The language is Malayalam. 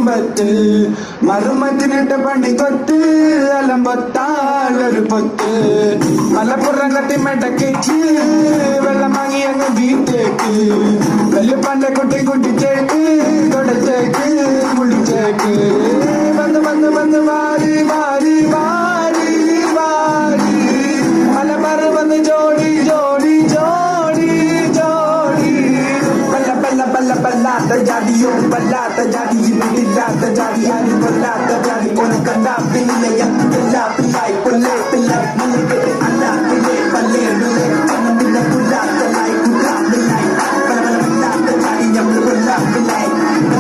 കുമ്പത്ത് മറുമത്തിനിട്ട് പണി കൊത്ത് അലമ്പത്താളൊരു പൊത്ത് മലപ്പുറം കത്തി മെടക്കേച്ച് വെള്ളം വാങ്ങി അങ്ങ് വീട്ടേക്ക് വെള്ളിപ്പാന്റെ കുട്ടി കുട്ടിച്ചേക്ക് കൊടച്ചേക്ക് മുടിച്ചേക്ക് വന്ന് വന്ന് വന്ന് വാരി വാരി വാരി വാരി മലബാർ വന്ന് ജോഡി ജോഡി ജോഡി ജോഡി പല്ല പല്ല പല്ല പല്ലാത്ത ജാതിയോ പല്ലാത്ത ജാതി ഇല്ലാത്ത ജാതി ആരും കൊല്ലാത്ത ജാതി ഒന്ന് കണ്ടാ പിള്ളയ പിള്ളായി കൊല്ലേത്ത